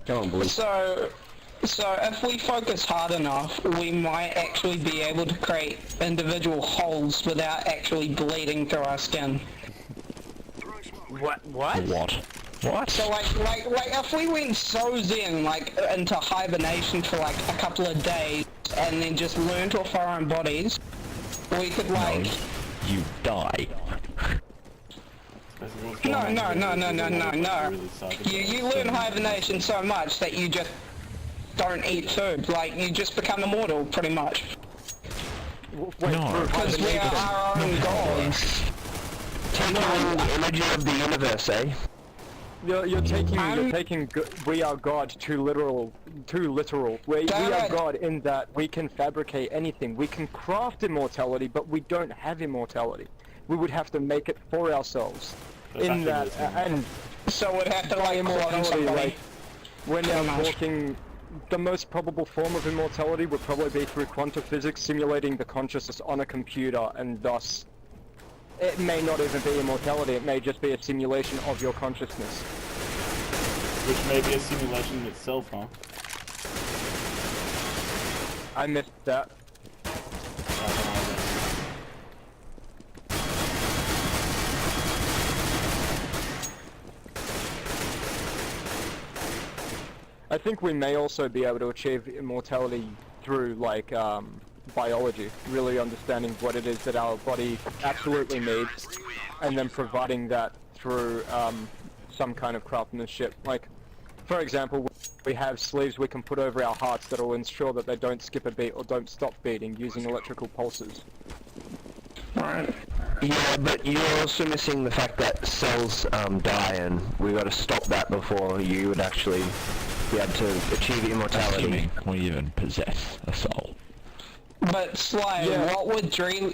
Come on, boys. So if we focus hard enough, we might actually be able to create individual holes without actually bleeding through our skin. What? What? So like if we went so zen, like into hibernation for like a couple of days, and then just learned off our own bodies, we could like. No, you die. No. You learn hibernation so much that you just don't eat food. Like you just become immortal, pretty much. Wait, No. Because we are our own gods. Taking the energy of the universe, eh? You're taking we are God too literal. We are God in that we can fabricate anything. We can craft immortality, but we don't have immortality. We would have to make it for ourselves. In that, and So we'd have to like immortality, somebody. like we're now Pretty much. talking. The most probable form of immortality would probably be through quantum physics, simulating the consciousness on a computer, and thus it may not even be immortality. It may just be a simulation of your consciousness. Which may be a simulation in itself, huh? I missed that. I think we may also be able to achieve immortality through, like, biology, really understanding what it is that our body absolutely needs, and then providing that through, some kind of craftsmanship. Like, for example, we have sleeves we can put over our hearts that will ensure that they don't skip a beat or don't stop beating using electrical pulses. Right. Yeah, but you're also missing the fact that cells die, and we got to stop that before you would actually be able to achieve immortality. Assuming we even possess a soul. But Sly, what would dream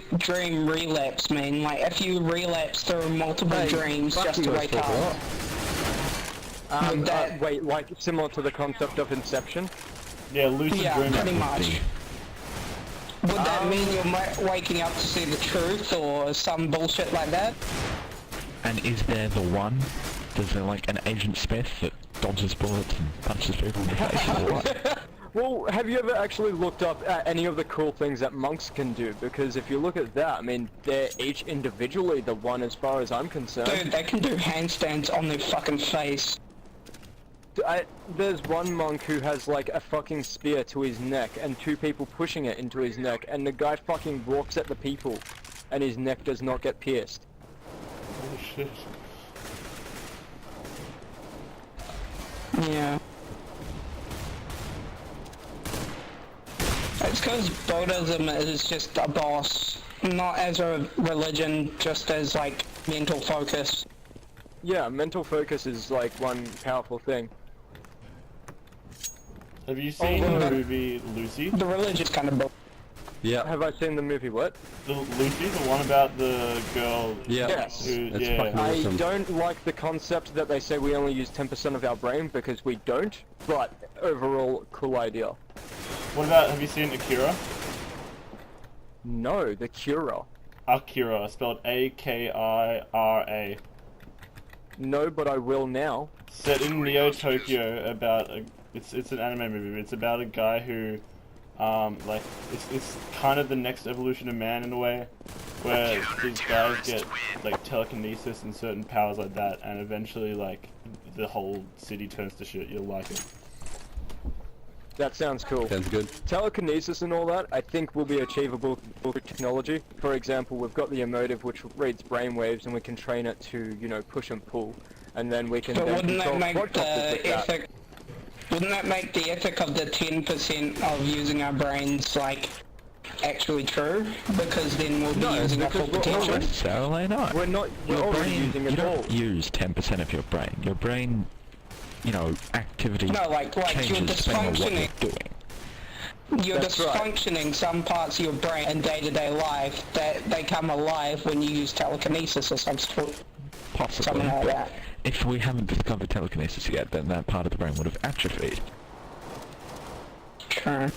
relapse mean? Like if you relapse through multiple dreams just to wake up? Wait, like similar to the concept of Inception? Yeah, lucid Yeah, dreaming. pretty much. Would that mean you're waking up to see the truth or some bullshit like that? And is there the one? Is there like an Agent Smith that dodges bullets and punches people in the face or what? Well, have you ever actually looked up at any of the cool things that monks can do? Because if you look at that, I mean, they're each individually the one as far as I'm concerned. Dude, they can do handstands on their fucking face. There's one monk who has like a fucking spear to his neck and two people pushing it into his neck, and the guy fucking walks at the people and his neck does not get pierced. Oh shit. Yeah. It's because Buddhism is just a boss, not as a religion, just as like mental focus. Yeah, mental focus is like one powerful thing. Have you seen the movie Lucy? The religion's kind of bull. Yeah. Have I seen the movie what? The Lucy, the one about the girl. Yeah. Yes. Who, That's yeah. fucking I awesome. don't like the concept that they say we only use 10% of our brain, because we don't, but overall, cool idea. What about? Have you seen Akira? No, the Cura. Akira, spelled A-K-I-R-A. No, but I will now. Set in Neo Tokyo, about it's an anime movie. It's about a guy who, like it's kind of the next evolution of man in a way, where these guys get like telekinesis and certain powers like that, and eventually like the whole city turns to shit. You'll like it. That sounds cool. Sounds good. Telekinesis and all that, I think will be achievable with technology. For example, we've got the emotive, which reads brainwaves, and we can train it to, you know, push and pull, and then we can But then wouldn't that control make quadcopters with the that. ethic? Wouldn't that make the ethic of the 10% of using our brains like actually true? Because then we'll be using our full because we're potential. already- Necessarily not. We're not. We're Your already brain, using you it all. don't use 10% of your brain. Your brain, you know, activity No, like you're changes depending on what dysfunctioning. you're doing. You're That's right. dysfunctioning some parts of your brain in day-to-day life that they come alive when you use telekinesis or something Possibly. like But that. if we haven't discovered telekinesis yet, then that part of the brain would have atrophied. True.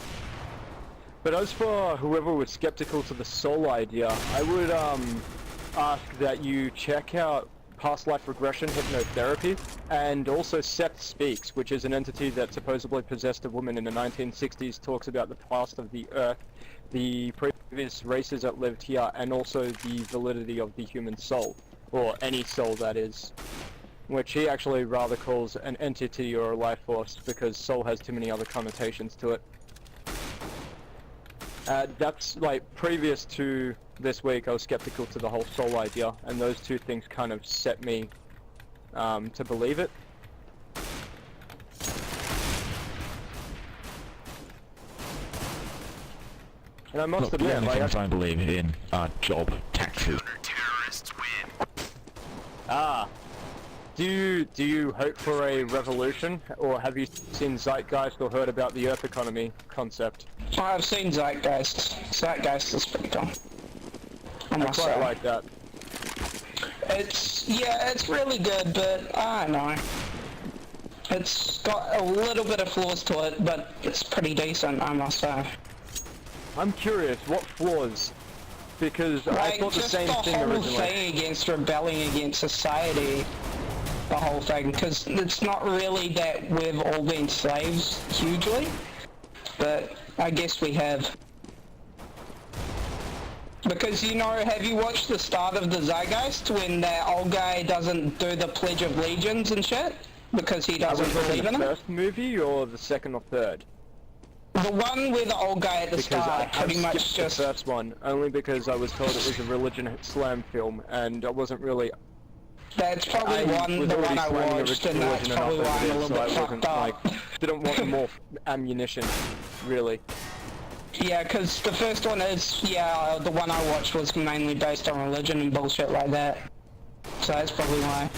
But as for whoever was skeptical to the soul idea, I would ask that you check out past life regression hypnotherapy And also Seth Speaks, which is an entity that supposedly possessed a woman in the 1960s, talks about the past of the Earth, the previous races that lived here, and also the validity of the human soul, or any soul that is, which he actually rather calls an entity or a life force, because soul has too many other connotations to it. That's like, previous to this week I was skeptical to the whole soul idea, and those two things kind of set me to believe it. And I must Look, the admit, only like, things I believe in are job, taxes. do you hope for a revolution, or have you seen Zeitgeist or heard about the Earth economy concept? I've seen Zeitgeist. Zeitgeist is pretty cool. I I must quite say. like that. It's really good, but I don't know. It's got a little bit of flaws to it, but it's pretty decent, I must say. I'm curious, what flaws? Because I Like, thought the just same the thing whole originally. thing against rebelling against society. The whole thing, because it's not really that we've all been slaves, hugely, but I guess we have. Because, you know, have you watched the start of the Zeitgeist when that old guy doesn't do the Pledge of Allegiance and shit? Because he doesn't Was it believe in the it? first movie or the second or third? The one with the old guy at the Because I start have pretty much skipped just... the first one, only because I was told it was a religion slam film, and I wasn't really... That's probably I the was one already I slamming watched, and that's religion probably enough why as I'm it a is, little so bit I wasn't, fucked up. didn't want more ammunition, really. Yeah, because the first one is, the one I watched was mainly based on religion and bullshit like that. So that's probably why.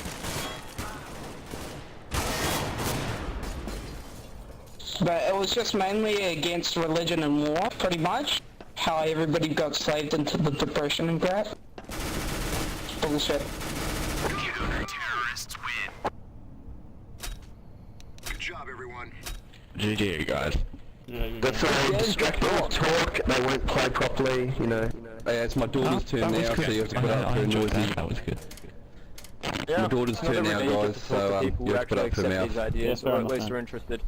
But it was just mainly against religion and war, pretty much. How everybody got slaved into the depression and crap. Bullshit. Terrorists win. Good job, everyone. GG, guys. Yeah, you That's all distracted with talk, they won't play properly, you know. Yeah, it's my daughter's turn now, so you have to put up I her enjoyed noisy. that. That was good. Yeah, My daughter's not turn every now, day you get guys, to talk so to people you who have to put actually up her accept mouth. these ideas, Yeah, fair or at enough, least man. are interested.